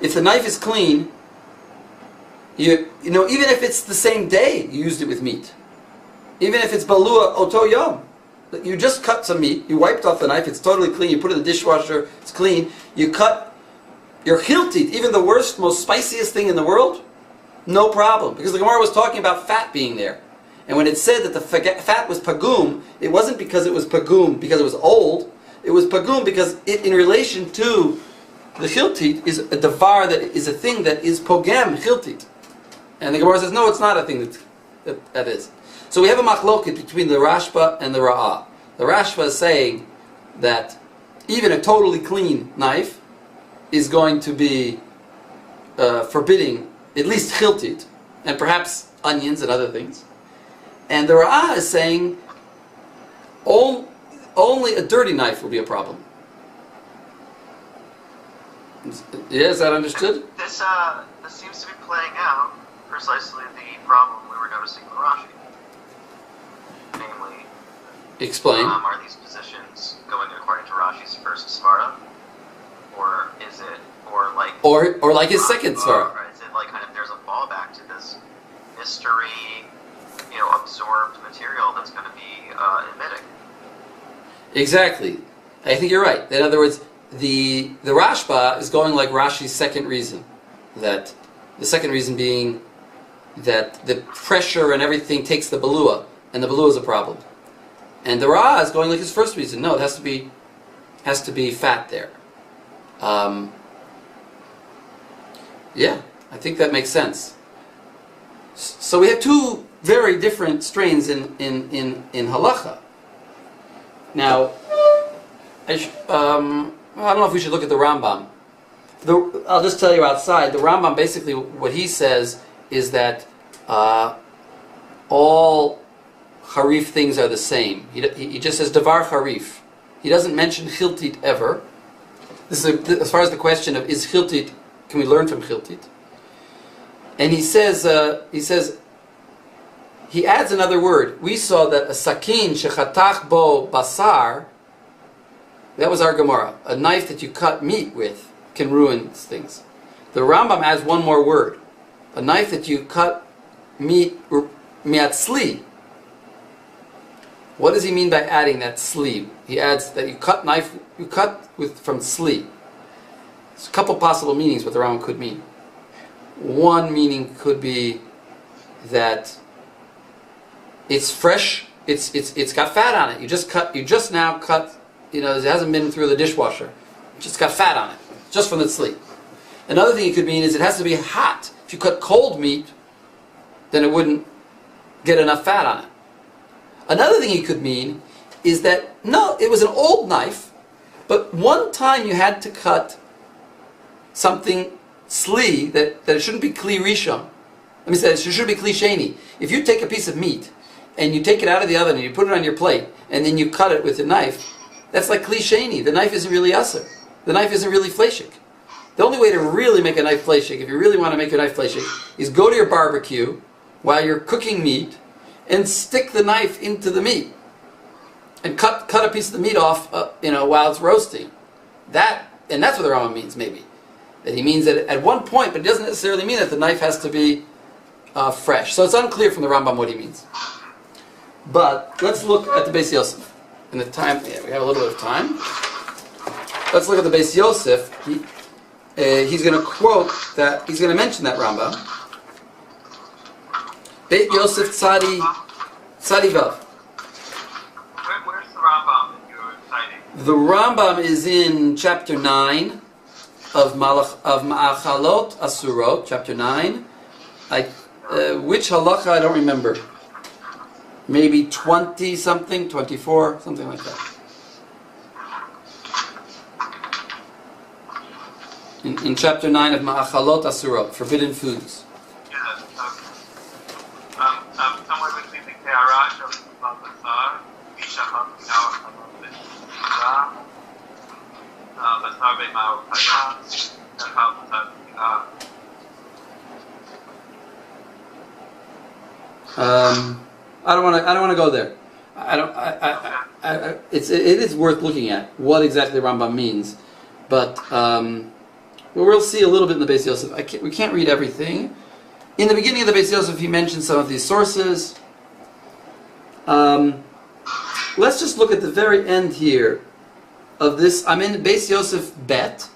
if the knife is clean, you know, even if it's the same day you used it with meat, even if it's balua oto yom, you just cut some meat, you wiped off the knife, it's totally clean, you put it in the dishwasher, it's clean, you cut your hiltit, even the worst, most spiciest thing in the world, no problem. Because the Gemara was talking about fat being there. And when it said that the fat was pagum, it wasn't because it was pagum because it was old, it was pagum because it, in relation to the hiltit, is a davar that is a thing that is pogem hiltit. And the Gemara says, no, it's not a thing that is. So we have a machloket between the Rashba and the Ra'ah. The Rashba is saying that even a totally clean knife is going to be forbidding at least chiltit, and perhaps onions and other things. And the Ra'ah is saying only a dirty knife will be a problem. Yeah, is that understood? This seems to be playing out precisely the problem we were noticing in Rashi. Namely, explain. Are these positions going according to Rashi's first svara, or is it, or like his second svara? Or is it like kind of there's a fallback to this mystery, absorbed material that's going to be emitting? Exactly. I think you're right. In other words, the Rashba is going like Rashi's second reason, that the second reason being that the pressure and everything takes the balua, and the balua is a problem. And the Ra is going like his first reason. No, it has to be fat there. Yeah, I think that makes sense. So we have two very different strains in halacha. Now, I don't know if we should look at the Rambam. I'll just tell you outside. The Rambam basically what he says is that all Harif things are the same. He just says davar Harif. He doesn't mention chiltit ever. This is as far as the question of is chiltit, can we learn from chiltit? And he says he adds another word. We saw that a sakin shechatach bo basar, that was our Gemara. A knife that you cut meat with can ruin things. The Rambam adds one more word. A knife that you cut meat miatzli. What does he mean by adding that sli? He adds that you cut from sli. There's a couple possible meanings what the Rambam could mean. One meaning could be that it's fresh, it's got fat on it. You just now cut, it hasn't been through the dishwasher. It just got fat on it, just from the sli. Another thing it could mean is it has to be hot. If you cut cold meat, then it wouldn't get enough fat on it. Another thing it could mean is that, no, it was an old knife, but one time you had to cut something sli, that it shouldn't be kli rishon. Let me say, it shouldn't be kli sheni. If you take a piece of meat, and you take it out of the oven, and you put it on your plate, and then you cut it with a knife, that's like kli sheni. The knife isn't really aser. The knife isn't really fleshik. The only way to really make a knife fleshik, if you really want to make a knife fleshik, is go to your barbecue while you're cooking meat, and stick the knife into the meat, and cut a piece of the meat off, while it's roasting. And that's what the Rambam means, maybe. That he means that at one point, but it doesn't necessarily mean that the knife has to be fresh. So it's unclear from the Rambam what he means. But let's look at the Beis Yosef. In the time, we have a little bit of time. Let's look at the Beis Yosef. He's going to quote that. He's going to mention that Rambam. Beit Yosef Tzadi Vav. Where's the Rambam that you're citing? The Rambam is in chapter 9 of Ma'achalot Asurot, chapter 9. Which halacha I don't remember. Maybe 20 something, 24, something like that. In chapter 9 of Ma'achalot Asurot, forbidden foods. Somewhere between the Ke'arash of Basar, Mishacham Minao Basar Be'ma'u Kaya, Shachal Basar I don't want to go there. It is worth looking at what exactly the Rambam means, but Well, we'll see a little bit in the Beis Yosef. We can't read everything. In the beginning of the Beis Yosef, he mentioned some of these sources. Let's just look at the very end here of this. I'm in Beis Yosef Bet,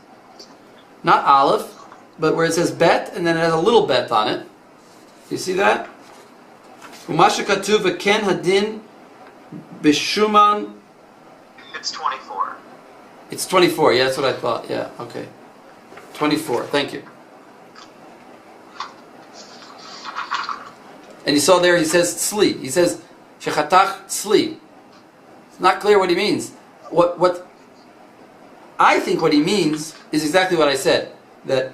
not Aleph, but where it says Bet, and then it has a little bet on it. You see that? Umasha Katuv Ken Hadin Bishuman. It's 24. It's 24, yeah, that's what I thought. Yeah, okay. 24, thank you. And you saw there he says tzli. He says shechatach tzli. It's not clear what he means. What I think what he means is exactly what I said. That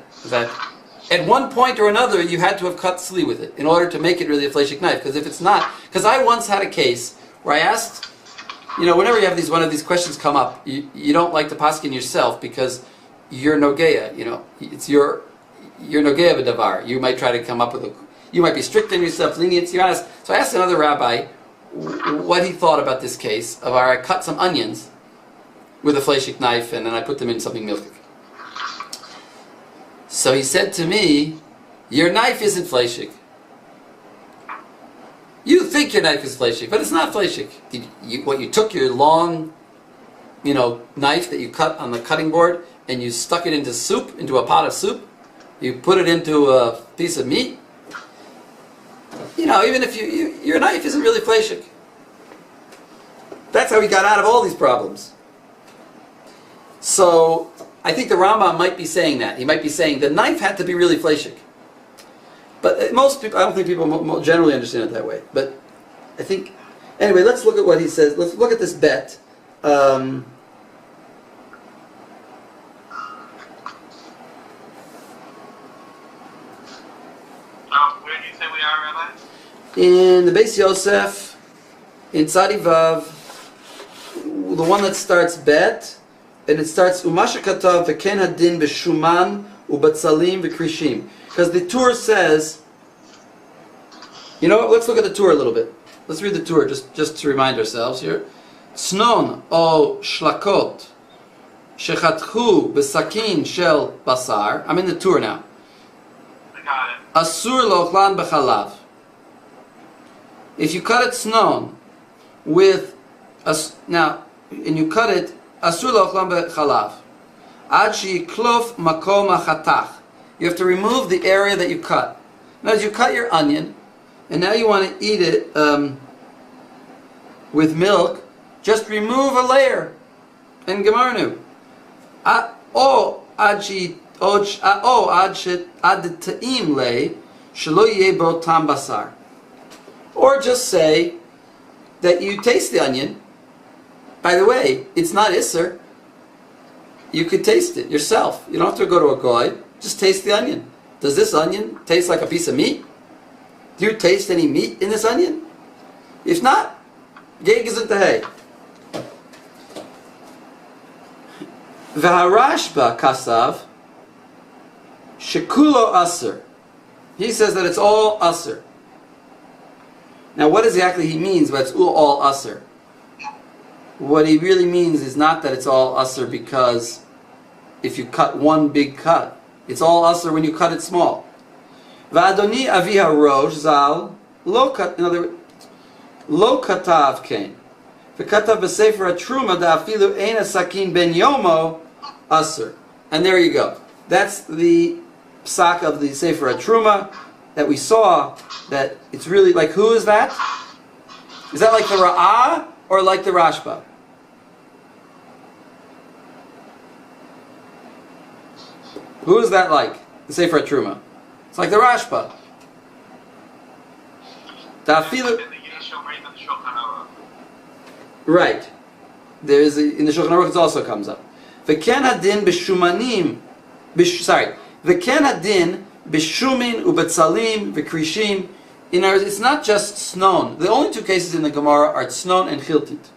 at one point or another you had to have cut tzli with it in order to make it really a fleshik knife. Because if it's not, because I once had a case where I asked, whenever you have one of these questions come up, you don't like to paskin yourself because you're nogeya. It's you're nogeya b'davar. You might try to come up with you might be strict on yourself, lenient. So I asked another rabbi what he thought about this case of where I cut some onions with a fleshik knife and then I put them in something milky. So he said to me, your knife isn't fleshik. You think your knife is fleshik, but it's not fleshik. You took your long, knife that you cut on the cutting board and you stuck it into soup, into a pot of soup. You put it into a piece of meat. Even if your knife isn't really fleshik. That's how he got out of all these problems. So I think the Rambam might be saying that. He might be saying the knife had to be really fleshik. But most people, I don't think people generally understand it that way. But I think, anyway, let's look at what he says. Let's look at this bet. Where do you say we are, Rabbi? In the Beis Yosef, in Tzadi Vav, the one that starts bet, and it starts Umasha Katav v'ken hadin b'shuman u'batzalim v'krishim. Because the Tur says, let's look at the Tur a little bit. Let's read the Tur just to remind ourselves here. Snon o shlakot shechatchu b'sakin shel basar. I'm in the Tur now. I got it. Asur lochlan b'chalav. If you cut it snon with and you cut it asur lochlan b'chalav. Ad sheyiklof makom hachatach. You have to remove the area that you cut. Now, as you cut your onion, and now you want to eat it with milk, just remove a layer and gemarnu. Or just say that you taste the onion. By the way, it's not isser. You could taste it yourself. You don't have to go to a goy. Just taste the onion. Does this onion taste like a piece of meat? Do you taste any meat in this onion? If not, geg isn't the hay. V'harashba kasav shekulo aser. He says that it's all aser. Now, what exactly he means by it's all aser? What he really means is not that it's all aser because if you cut one big cut, it's all aser when you cut it small. V'adoni avi harosh zal lo kat. In other words, lo katav kain. V'katav b'sefer hatruma da'afilu ein sakin ben yomo aser. And there you go. That's the psak of the sefer hatruma that we saw. That it's really like, who is that? Is that like the Ra'ah or like the Rashba? Who is that like? The Sefer Truma. It's like the Rashba. Right. There is in the Shulchan Aruch it also comes up. V'ken hadin b'shumanim. Sorry. V'ken hadin b'shumin u'betzalim v'krishim. In other words, it's not just snon. The only two cases in the Gemara are snon and chiltit.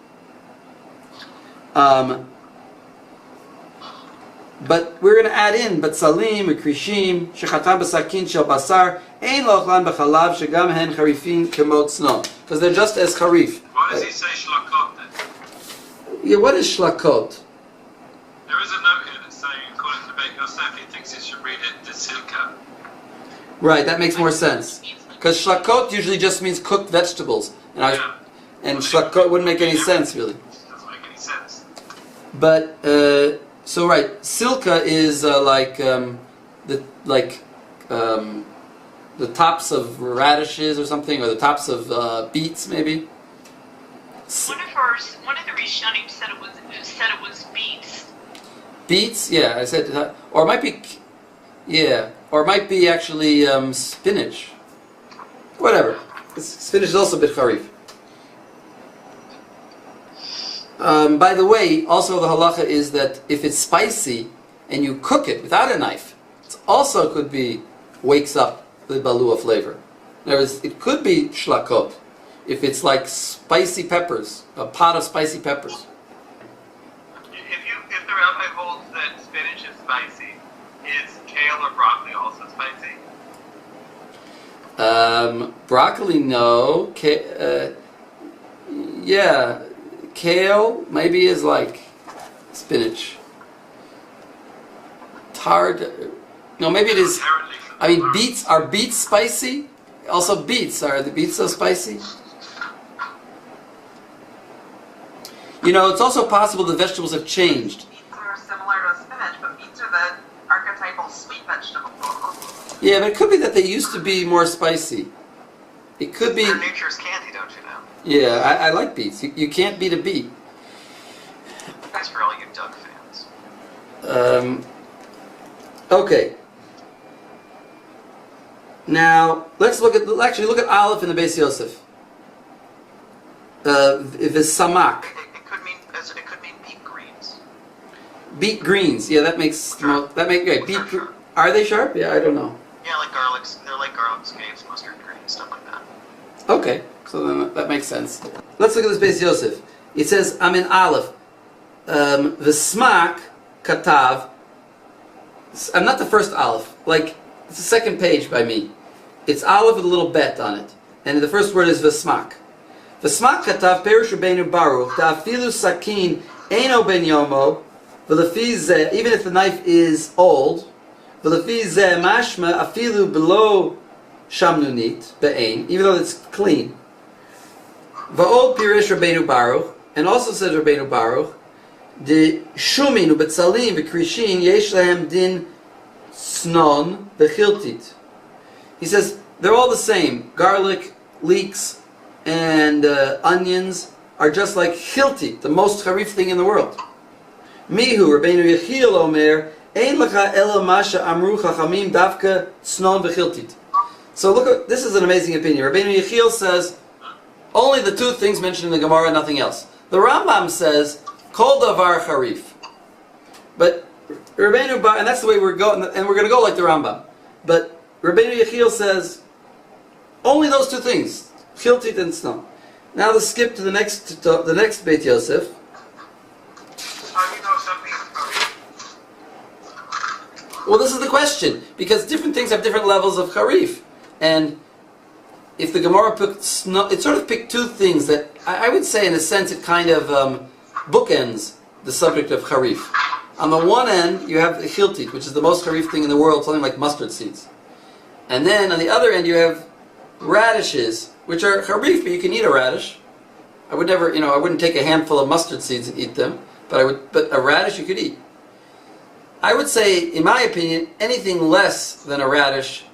But we're going to add in betzalim, krishim, shechatam b'sakin shel basar, ein lochlan b'chalav shegam hen charifin kemot snon. Because they're just as charif. Why does he say shlakot then? Yeah, what is shlakot? There is a note here that's saying, according to Beit Yosef, he thinks it's silka. Right, that makes more sense. Because shlakot usually just means cooked vegetables. Yeah. And shlakot wouldn't make any sense, really. Doesn't make any sense. But, so right, silka is the tops of radishes or something, or the tops of beets, maybe. One of the Rishonim said it was beets. Beets, yeah, I said, or it might be, yeah, or it might be actually spinach. Whatever. Spinach is also a bit harif. By the way, also the halacha is that if it's spicy and you cook it without a knife, it also could be wakes up the balua flavor. In other words, it could be shlakot if it's like spicy peppers, a pot of spicy peppers. If the rabbi holds that spinach is spicy, is kale or broccoli also spicy? Broccoli, no. Yeah, kale maybe is like spinach. Tard, no, maybe it is. I mean, beets, are beets spicy? Also beets, are the beets so spicy? You know, it's also possible the vegetables have changed. Beets are similar to spinach, but beets are the archetypal sweet vegetable. Yeah, but it could be that they used to be more spicy. It could be. They're nature's candy, don't you know? Yeah, I like beets. You can't beat a beet. That's for all you Doug fans. Okay. Now let's look at look at Aleph in the Beis Yosef. The samak. It could mean beet greens. Beet greens. Yeah, that makes right. Beet. Are they sharp? Yeah, I don't know. Yeah, like garlics. They're like garlic scapes, mustard greens, stuff like that. Okay, so then that makes sense. Let's look at this Beis Yosef. It says, I'm in Aleph. The smak katav. I'm not the first Aleph. Like, it's the second page by me. It's Aleph with a little bet on it. And the first word is V'smak. V'smak katav perush Rabbeinu Baruch ta'afilu sakin eino ben yomo v'lefi zeh, even if the knife is old, v'lefi zeh mashma afilu below shamnunit be'ein, even though it's clean. V'od pirish Rabbeinu Baruch, and also says Rabbeinu Baruch, the shumin u'betzalim v'krishin yesh lahem din snon v'chiltit. He says they're all the same. Garlic, leeks, and onions are just like chiltit, the most harif thing in the world. Mihu Rabbeinu Yechiel Omer ein lecha ela masha amru chachamim davka snon v'chiltit. So look at this is an amazing opinion. Rabbeinu Yechiel says only the two things mentioned in the Gemara, nothing else. The Rambam says kol davar harif, but Rabbeinu Bar, and that's the way we're going, and we're going to go like the Rambam. But Rabbeinu Yechiel says only those two things, chiltit and snow. Now let's skip to the next Beit Yosef. How do you know something is Well, this is the question, because different things have different levels of harif, and if the Gemara picked snow, it sort of picked two things that I would say, in a sense, it kind of bookends the subject of harif. On the one end, you have the chiltit, which is the most harif thing in the world, something like mustard seeds. And then on the other end, you have radishes, which are harif, but you can eat a radish. I would never, I wouldn't take a handful of mustard seeds and eat them, but a radish you could eat. I would say, in my opinion, anything less than a radish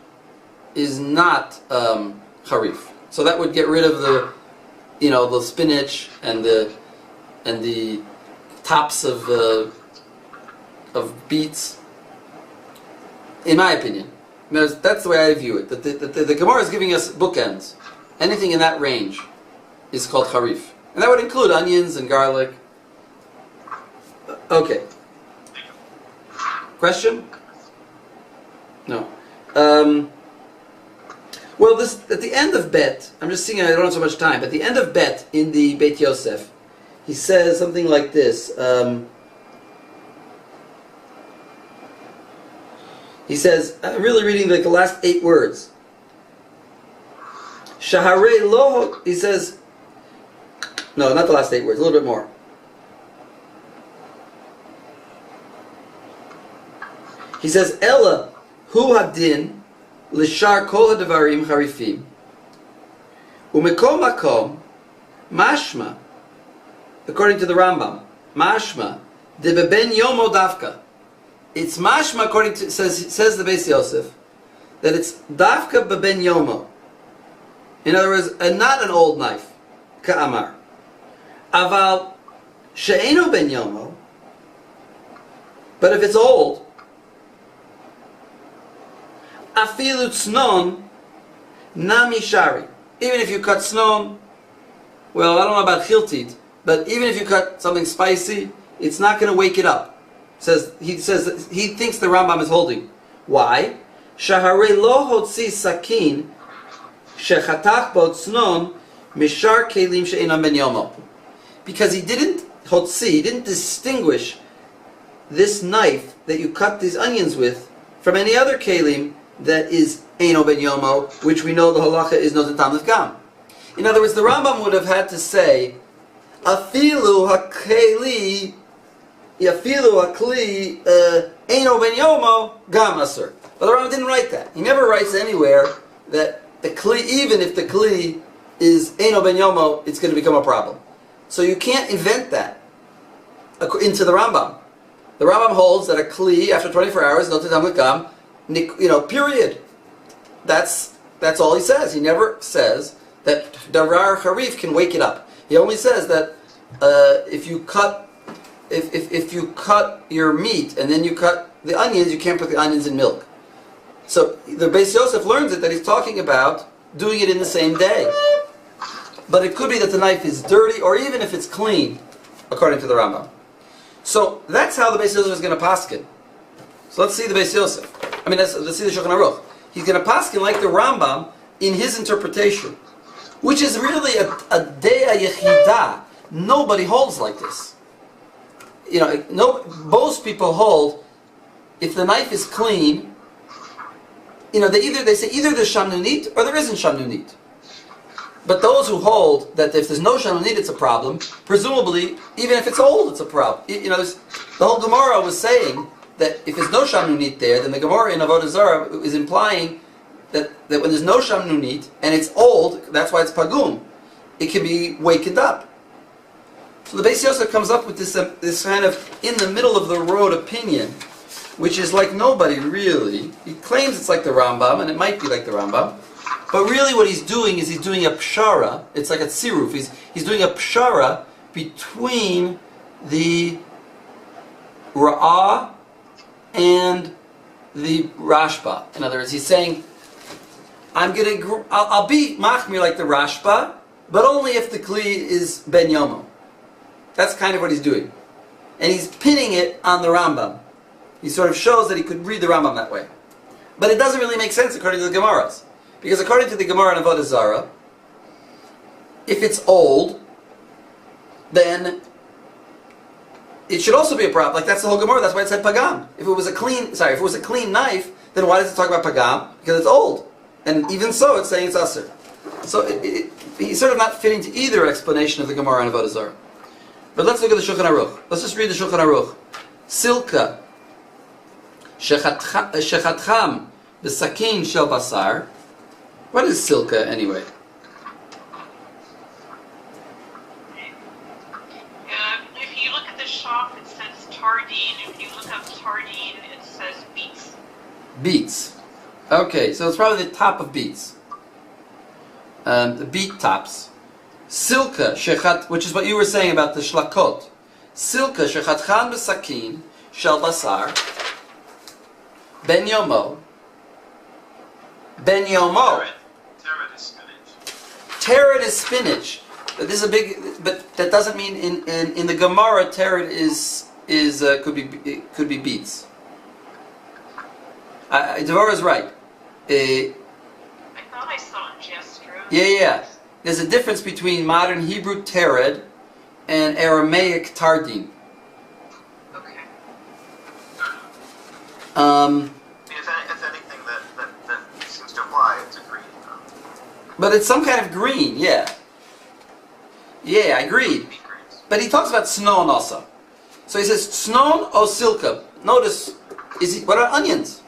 is not harif. So that would get rid of the spinach and the tops of beets. In my opinion, that's the way I view it. That the Gemara is giving us bookends. Anything in that range is called harif, and that would include onions and garlic. Okay. Question? No. Well, this at the end of Bet. I'm just seeing I don't have so much time. But at the end of Bet in the Beit Yosef, he says something like this. He says, I'm really reading like the last 8 words. Shaharei lo, he says, no, not the last 8 words, a little bit more. He says, Ella hu hadin lishar kol hadavarim harifim umekom makom mashma, according to the Rambam, mashma de beben yomo davka. It's mashma according to says the Beis Yosef that it's davka beben yomo. In other words, not an old knife, ka'amar. Aval she'eno ben yomo. But if it's old, afilu tznon nami shari. Even if you cut tznon, well, I don't know about chiltit, but even if you cut something spicy, it's not going to wake it up. He thinks the Rambam is holding. Why? Shahare lo hotzi sakin shechatach bo tznon mishar kelim she'enam ben yomo. Because he didn't distinguish this knife that you cut these onions with from any other kelim that is Eino ben Yomo, which we know the halacha is no zetam lefgam. In other words, the Rambam would have had to say, afilu hakeli, afilu hakli, Eino ben Yomo, gam asur. But the Rambam didn't write that. He never writes anywhere that the kli, even if the kli is Eino ben Yomo, it's going to become a problem. So you can't invent that into the Rambam. The Rambam holds that a kli after 24 hours, no zetam lefgam, period. That's all he says. He never says that davar harif can wake it up. He only says that if you cut your meat and then you cut the onions, you can't put the onions in milk. So the Beis Yosef learns it that he's talking about doing it in the same day. But it could be that the knife is dirty, or even if it's clean, according to the Rambam. So that's how the Beis Yosef is going to paskin. So let's see the Beis Yosef. Let's see the Shulchan Aruch. He's going to paskin like the Rambam in his interpretation, which is really a Deah Yechida. Nobody holds like this. Most people hold if the knife is clean. They say either there's shamnunit or there isn't shamnunit. But those who hold that if there's no shamnunit, it's a problem. Presumably, even if it's old, it's a problem. The whole Gemara was saying that if there's no shamnunit there, then the Gemara in Avodah Zarah is implying that when there's no shamnunit and it's old, that's why it's pagum. It can be wakened up. So the Beis Yosef comes up with this kind of in the middle of the road opinion, which is like nobody really. He claims it's like the Rambam, and it might be like the Rambam, but really what he's doing is he's doing a pshara. It's like a tziruf. He's doing a pshara between the Ra'ah and the Rashba. In other words, he's saying, I'll be machmir like the Rashba, but only if the kli is ben yomo. That's kind of what he's doing, and he's pinning it on the Rambam. He sort of shows that he could read the Rambam that way, but it doesn't really make sense according to the Gemaras, because according to the Gemara in Avodah Zarah, if it's old, then it should also be a problem. Like that's the whole Gemara. That's why it said pagam. If it was a clean knife, then why does it talk about pagam? Because it's old, and even so, it's saying it's aser. So he's sort of not fitting to either explanation of the Gemara in Avodah Zarah. But let's look at the Shulchan Aruch. Let's just read the Shulchan Aruch. Silka shechatcham b'sakin shel basar. What is silka anyway? If you look at the shop, it says tardine. If you look up tardine, it says beets. Beets. Okay, so it's probably the top of beets. The beet tops. Silka shechat, which is what you were saying about the shlakot. Silka shechatchan b'sakin shel basar ben yomo. Ben yomo. Tered is spinach. Tered is spinach. But this is a big. But that doesn't mean in the Gemara tered could be beets. Devorah is right. I thought I saw it yesterday. Yeah. There's a difference between modern Hebrew tered and Aramaic tardine. Okay. If anything that seems to apply, it's a green. But it's some kind of green, yeah. Yeah, I agreed. But he talks about snon also. So he says snon or silka. Notice, what are onions?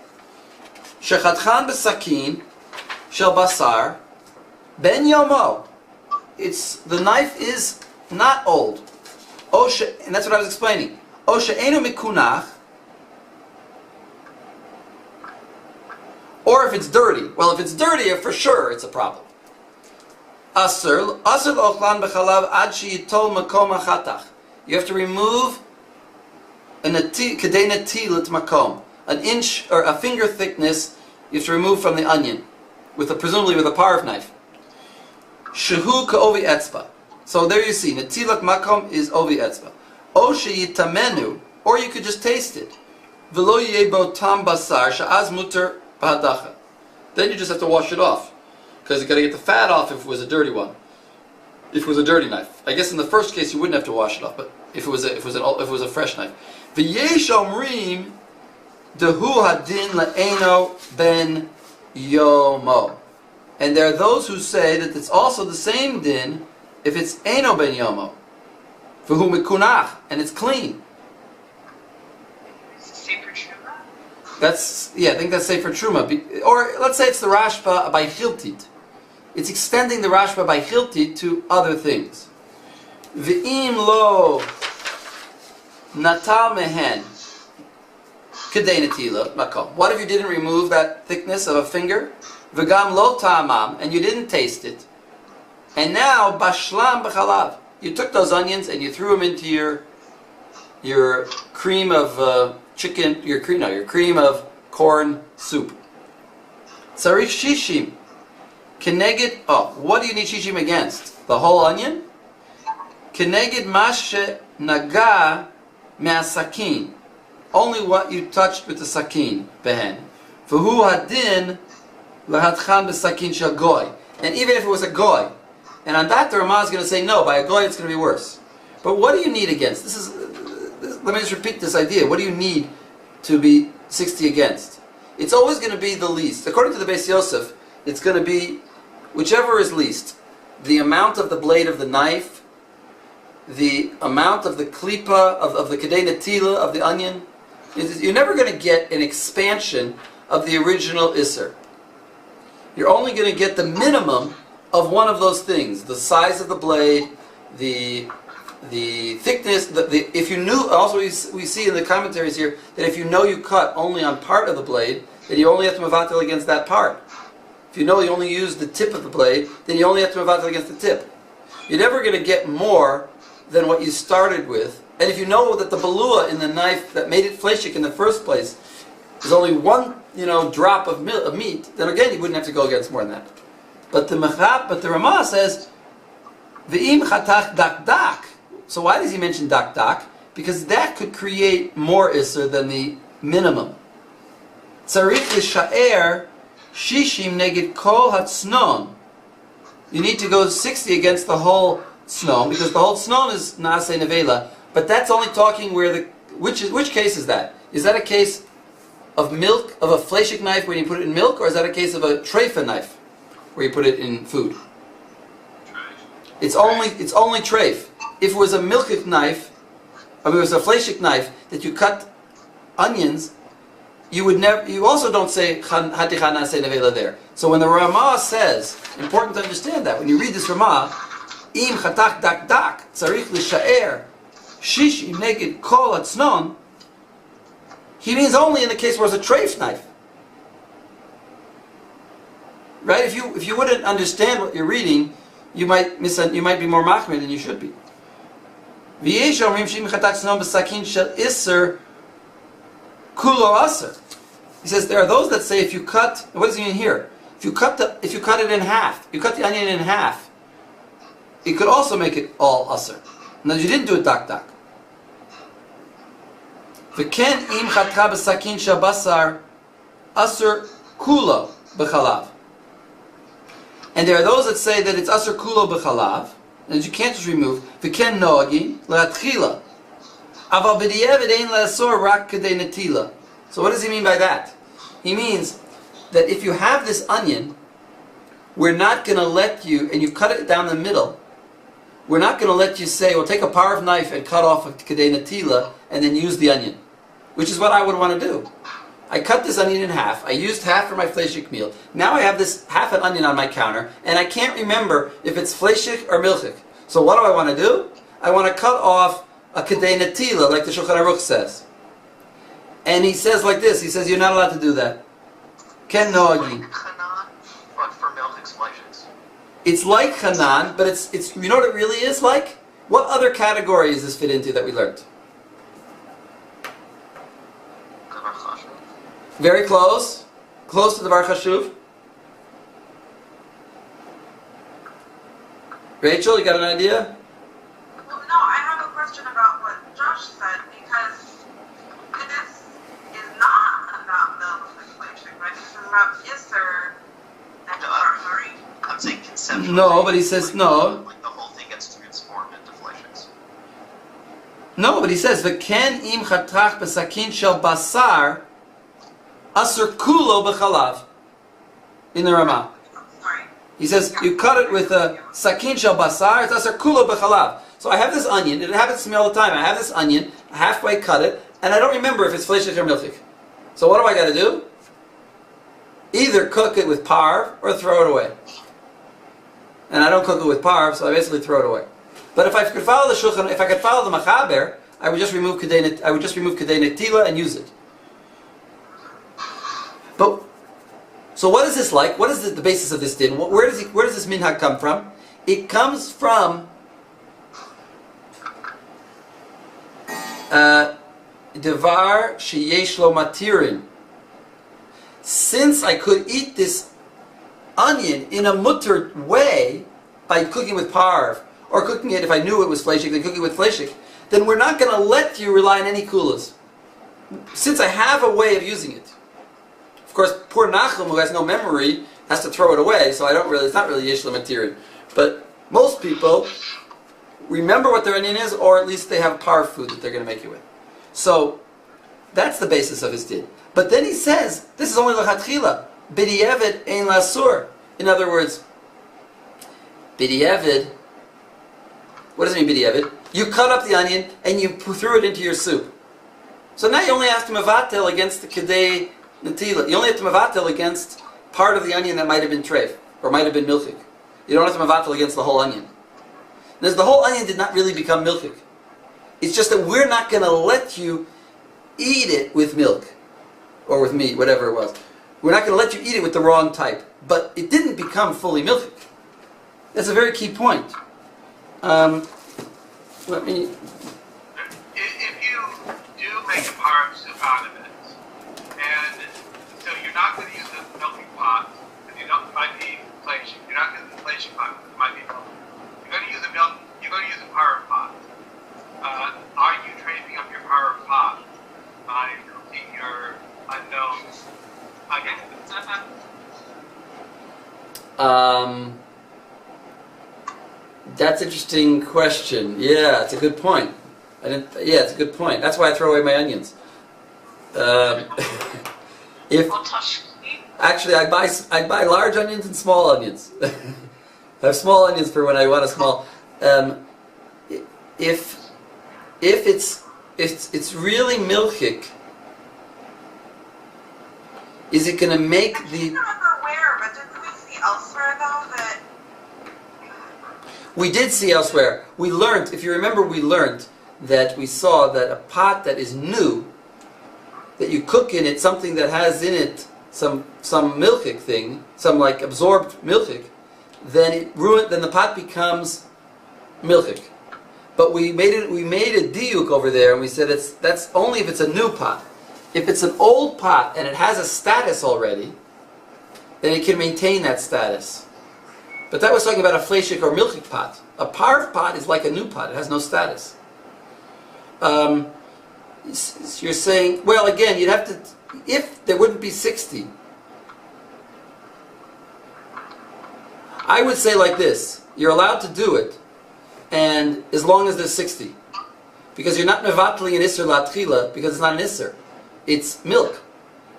Shechatchan b'sakin shel basar ben yomo. The knife is not old. And that's what I was explaining. O she'enu mikunach. Or if it's dirty. Well, if it's dirty, for sure it's a problem. Asr l'ochlan b'chalav ad sheyitol makom hachatach. You have to remove kedei netilat makom, an inch or a finger thickness. You have to remove from the onion, presumably with a parv knife. Shehu ka'ovi etzba. So there you see, netilat makom is ovi etzba. O sheyitamenu, or you could just taste it. V'lo yebo tam basar she'az muter b'hadacha. Then you just have to wash it off, because you got to get the fat off if it was a dirty one. If it was a dirty knife, I guess in the first case you wouldn't have to wash it off, but if it was a fresh knife. V'yesh omrim dehu hadin le'eno ben yomo. And there are those who say that it's also the same din if it's eno ben yomo, v'hu mikunach, and it's clean. Sefer Truma? I think that's Sefer Truma. Or let's say it's the Rashba by Chiltit. It's extending the Rashba by Chiltit to other things. V'im lo natal mehen kedei netila makom. What if you didn't remove that thickness of a finger? V'gam lo ta'amam, and you didn't taste it. And now bashlam b'chalav. You took those onions and you threw them into your cream of chicken, your cream of corn soup. Tzarich shishim keneged. What do you need shishim against? The whole onion? Keneged mashe naga me'asakin. Only what you touched with the sakin, behen. V'hu hadin lahatchan b'sakin shel goy. And even if it was a goy, and on that the Ramah is going to say no, by a goy it's going to be worse. But what do you need against? Let me just repeat this idea. What do you need to be 60 against? It's always going to be the least. According to the Beis Yosef, it's going to be whichever is least. The amount of the blade of the knife, the amount of the klipa, of the kedei netila, of the onion. You're never going to get an expansion of the original Isser. You're only going to get the minimum of one of those things. The size of the blade, the thickness, if you knew, also we see in the commentaries here, that if you know you cut only on part of the blade, then you only have to mevatel against that part. If you know you only use the tip of the blade, then you only have to mevatel against the tip. You're never going to get more than what you started with. And if you know that the balua in the knife that made it fleshik in the first place is only one, drop of meat, then again you wouldn't have to go against more than that. But the Ramah says, V'im chatach dak dak. So why does he mention dak dak? Because that could create more isser than the minimum. Tzarich l'sha'er shishim neged kol hatznon. You need to go 60 against the whole snon, because the whole snon is nase nevela. But that's only talking which case is that? Is that a case of milk, of a fleshik knife when you put it in milk, or is that a case of a treifa knife where you put it in food? It's only treif. If it was a milkik knife, if it was a fleshik knife that you cut onions, you would never. You also don't say haticha nase nevela there. So when the Ramah says, important to understand that when you read this Ramah, im chatach dak dak tzarich l'sha'er shishim neged kol hatznon, he means only in the case where it's a treif knife. Right? If you wouldn't understand what you're reading, you might be more machmir than you should be. He says there are those that say if you cut, what does he mean here? If you cut it in half, you cut the onion in half, it could also make it all aser. Now you didn't do it dak dak. V'ken im chatcha b'sakin shabasar aser kulo b'chalav. And there are those that say that it's aser kulo b'chalav, and that you can't just remove. V'ken noagin le'atchila, aval b'di'evet ein le'asor rak kedei netila. So what does he mean by that? He means that if you have this onion, we're not going to let you, and you cut it down the middle, we're not going to let you say, well, take a parv knife and cut off a kedei netila and then use the onion, which is what I would want to do. I cut this onion in half. I used half for my fleshik meal. Now I have this half an onion on my counter, and I can't remember if it's fleshik or milchik. So what do I want to do? I want to cut off a kedei netila, like the Shulchan Aruch says. And he says like this. He says you're not allowed to do that. Ken noagi. But for milchik's fleishiks. It's like Hanan, but it's you know what it really is like? What other category does this fit into that we learned? Very close. Close to the Bar Chashuv. Rachel, you got an idea? Well, no, I have a question about what Josh said, because this is not about milk inflation, right? This is about Isser and Harif. I'm saying conceptually. No, but he says no. Like the whole thing gets transformed into fleishiks. No, but he says v'ken im chatrach b'sakin shel basar asur kulo b'chalav in the Ramah. Sorry. He says you cut it with a sakin shel basar, it's asur kulo b'chalav. So I have this onion, it happens to me all the time. I have this onion, I halfway cut it, and I don't remember if it's fleshik or milchik. So what do I got to do? Either cook it with parv or throw it away. And I don't cook it with parv, so I basically throw it away. But if I could follow the shulchan, if I could follow the machaber, I would just remove kedei netila and use it. But so what is this like? What is the basis of this din? Where does this minhag come from? It comes from devar sheyesh lo matirin. Since I could eat this onion in a mutter way by cooking with parv, or cooking it if I knew it was fleshik, then cooking with fleshik, then we're not going to let you rely on any kulas. Since I have a way of using it. Of course, poor Nachum, who has no memory, has to throw it away, so it's not really yesh material. But most people remember what their onion is, or at least they have parv food that they're going to make it with. So, that's the basis of his din. But then he says, this is only l'chatchila. B'di'evid ein lasur. In other words, b'di'evid, what does it mean b'di'evid? You cut up the onion and you threw it into your soup. So now you only have to mevatel against the kedei netila. You only have to mevatel against part of the onion that might have been treif, or might have been milchik. You don't have to mevatel against the whole onion. Because the whole onion did not really become milchik. It's just that we're not going to let you eat it with milk. Or with meat, whatever it was. We're not going to let you eat it with the wrong type. But it didn't become fully milky. That's a very key point. Let me... If you do make a parv soup out of it, and so you're not going to use the milking pot, because you know it might be fleshing. You're not going to use the fleshing pot, because it might be milk. You're going to use a milk. You're going to use a parv pot. Are you tracing up your parv pot by cooking your unknown against it? That's an interesting question. Yeah, it's a good point. It's a good point. That's why I throw away my onions. Actually, I buy large onions and small onions. I have small onions for when I want a small. If it's really milchik, is it going to make I the... can't remember where, but didn't we see elsewhere though that... We did see elsewhere. We learned, if you remember, that we saw that a pot that is new, that you cook in it something that has in it some milchik thing, some like absorbed milchik, then the pot becomes milchik. But we made a diuk over there, and we said that's only if it's a new pot. If it's an old pot and it has a status already, then it can maintain that status. But that was talking about a fleshik or milchik pot. A parv pot is like a new pot; it has no status. You're saying, well, again, you'd have to, if there wouldn't be 60. I would say like this: you're allowed to do it, and as long as there's 60, because you're not mevatli an isser latchila, because it's not an isser. It's milk.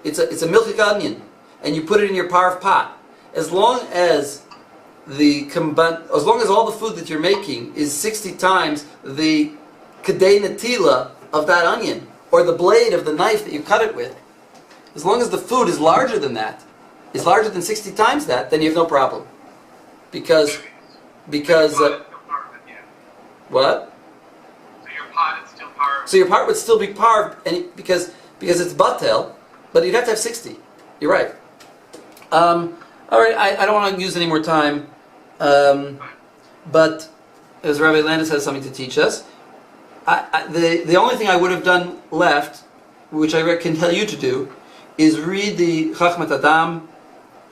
It's a milchik onion, and you put it in your parv pot. As long as all the food that you're making is 60 times the kedei netila of that onion, or the blade of the knife that you cut it with, As long as the food is larger than that, is larger than 60 times that, then you have no problem. Because Pot is still part of it, yeah. what? So your pot is still part of So your part would still be parved, and because it's batel, but you'd have to have 60. You're right. All right, I don't want to use any more time, but as Rabbi Landis has something to teach us, the only thing I would have done left, which I can tell you to do, is read the Chachmat Adam,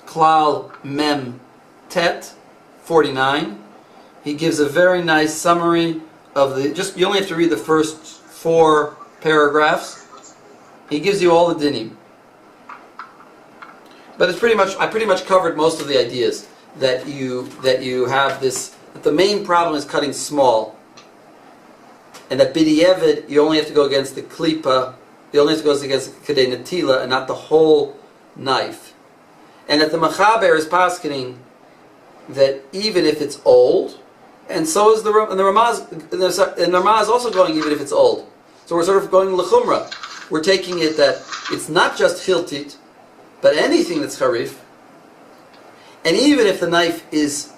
Klal Mem Tet 49. He gives a very nice summary of you only have to read the first 4 paragraphs. He gives you all the dinim. But I pretty much covered most of the ideas that you have this, that the main problem is cutting small. And that b'di'evid, you only have to go against the klipa, you only have to go against kedei netila and not the whole knife. And that the Mechaber is paskening that even if it's old, and so is the Ramaz, and the Ramaz is also going even if it's old. So we're sort of going l'chumra. We're taking it that it's not just hiltit, but anything that's harif. And even if the knife is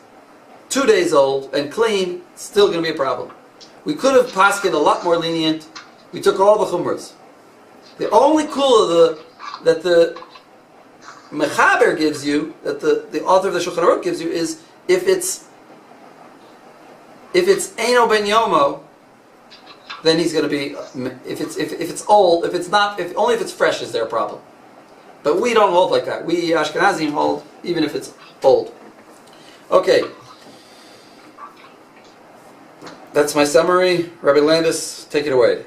2 days old and clean, it's still going to be a problem. We could have paskin a lot more lenient. We took all the chumras. The only kula that the Mechaber gives you, that the author of the Shulchan Aruch gives you, is if it's Eino Ben Yomo, then he's going to be, if it's old, only if it's fresh is there a problem. But we don't hold like that. We Ashkenazim hold even if it's old. Okay. That's my summary. Rabbi Landis, take it away.